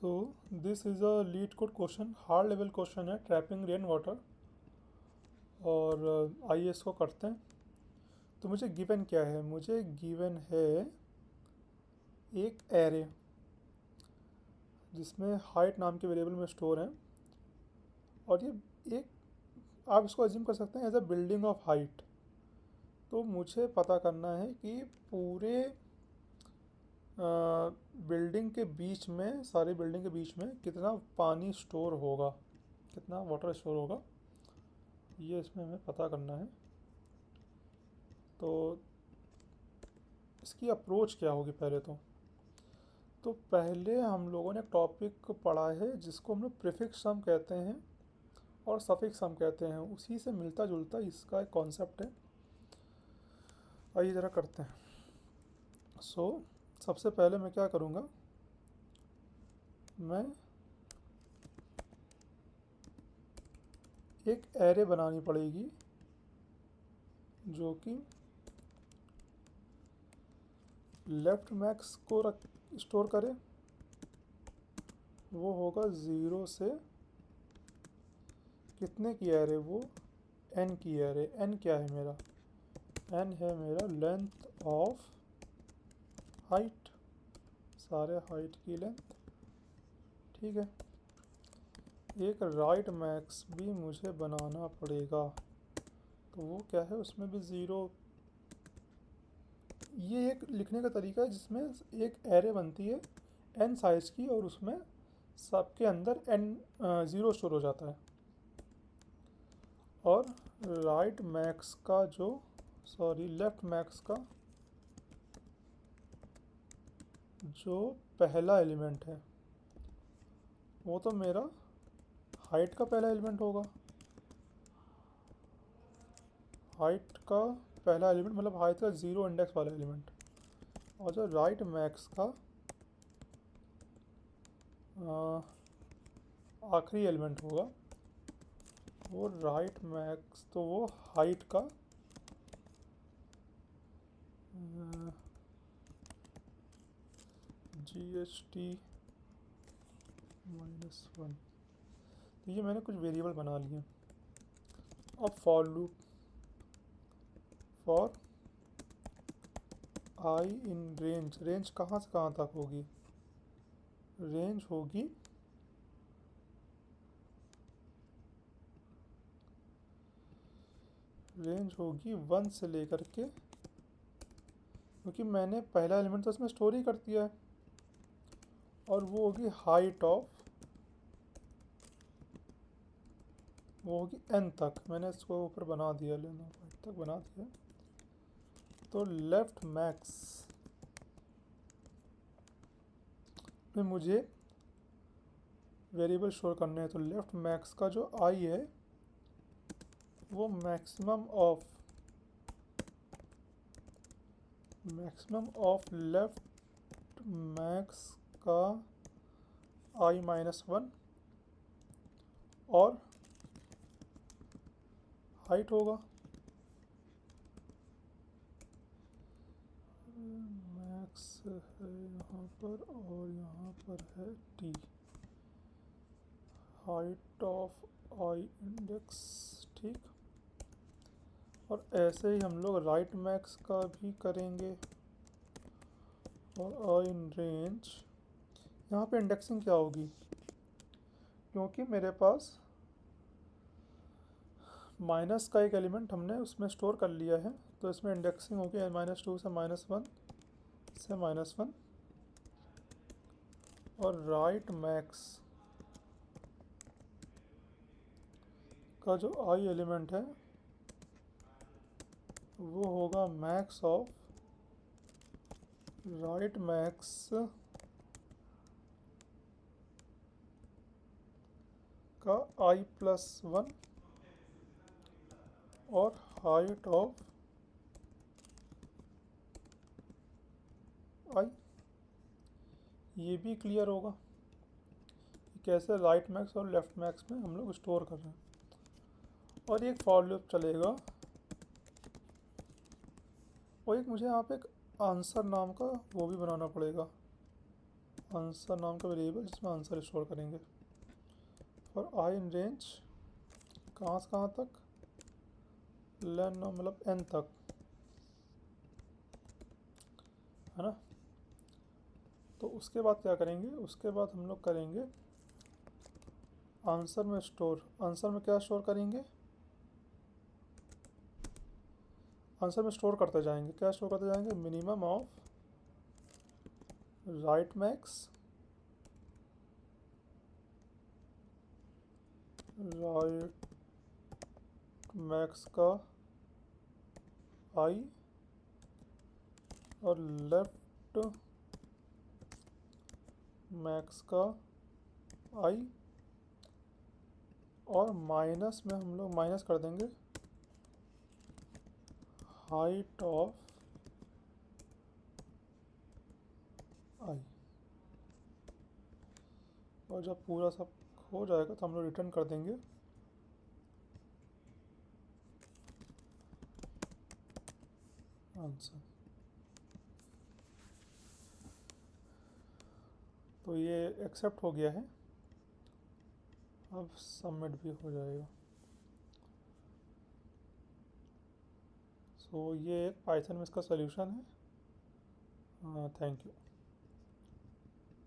So this is a leet code question, hard level question है, trapping rain water. और आइए इसको करते हैं। तो मुझे गिवन क्या है? मुझे गिवन है एक एरे जिसमें हाइट नाम के वेरिएबल में स्टोर है, और ये एक, आप इसको अज्यूम कर सकते हैं as a building of height. तो मुझे पता करना है कि पूरे बिल्डिंग के बीच में, सारी बिल्डिंग के बीच में कितना पानी स्टोर होगा, कितना वाटर स्टोर होगा, ये इसमें हमें पता करना है। तो इसकी अप्रोच क्या होगी? तो पहले हम लोगों ने टॉपिक पढ़ा है जिसको हम लोग प्रीफिक्स सम कहते हैं और सफिक्स सम कहते हैं, उसी से मिलता जुलता इसका एक कॉन्सेप्ट है। आइए ज़रा करते हैं। सबसे पहले मैं क्या करूँगा, मैं एक एरे बनानी पड़ेगी जो कि लेफ्ट मैक्स को स्टोर करे। वो होगा 0 से कितने की एरे? वो n की एरे। n क्या है मेरा? n है मेरा लेंथ ऑफ हाइट, सारे हाइट की लेंथ। ठीक है। एक राइट मैक्स भी मुझे बनाना पड़ेगा, तो वो क्या है? उसमें भी 0। ये एक लिखने का तरीका है जिसमें एक एरे बनती है n साइज़ की, और उसमें सबके अंदर n 0 स्टोर हो जाता है। और राइट मैक्स का जो, सॉरी, लेफ्ट मैक्स का जो पहला एलिमेंट है वो तो मेरा हाइट का पहला एलिमेंट होगा। हाइट का पहला एलिमेंट मतलब हाइट का 0 इंडेक्स वाला एलिमेंट। और जो राइट मैक्स का आखिरी एलिमेंट होगा वो राइट मैक्स, तो वो हाइट का GHT -1। तो ये मैंने कुछ वेरिएबल बना लिए। अब for loop for I in range. Range कहाँ से कहाँ तक होगी? रेंज होगी रेंज होगी 1 से लेकर के, क्योंकि मैंने पहला एलिमेंट तो इसमें स्टोर ही कर दिया है। और वो होगी हाइट ऑफ, वो होगी n तक। मैंने इसको ऊपर बना दिया, लेना हाइट तक बना दिया। तो लेफ्ट मैक्स में मुझे वेरिएबल स्टोर करने हैं। तो लेफ्ट मैक्स का जो i है वो मैक्सिमम ऑफ लेफ्ट मैक्स का i-1 और हाइट होगा मैक्स है यहाँ पर, और यहाँ पर है t, height of I index. ठीक। और ऐसे ही हम लोग राइट मैक्स का भी करेंगे। और आई इन रेंज, यहाँ पे इंडेक्सिंग क्या होगी? क्योंकि मेरे पास माइनस का एक एलिमेंट हमने उसमें स्टोर कर लिया है, तो इसमें इंडेक्सिंग होगी -2 से -1 से -1। और राइट मैक्स का जो आई एलिमेंट है वो होगा मैक्स ऑफ राइट मैक्स का i+1 और हाइट ऑफ i। ये भी क्लियर होगा कि कैसे राइट मैक्स और लेफ्ट मैक्स में हम लोग स्टोर कर रहे हैं। और एक फॉर लूप चलेगा, और एक मुझे यहाँ पे एक आंसर नाम का वो भी बनाना पड़ेगा। आंसर नाम का वेरिएबल जिसमें आंसर स्टोर करेंगे। और आई इन रेंज कहाँ से कहाँ तक, लेन मतलब एन तक, है ना। तो उसके बाद क्या करेंगे, उसके बाद हम लोग करेंगे आंसर में स्टोर। आंसर में क्या स्टोर करेंगे, आंसर में स्टोर करते जाएंगे। क्या स्टोर करते जाएंगे, minimum of right max, right max का आई और लेफ्ट मैक्स का आई, और माइनस में हम लोग माइनस कर देंगे हाइट ऑफ आई। और जब पूरा सब हो जाएगा तो हम लोग रिटर्न कर देंगे आंसर। तो ये एक्सेप्ट हो गया है, अब सबमिट भी हो जाएगा। सो ये एक पाइथन में इसका सॉल्यूशन है। Thank you.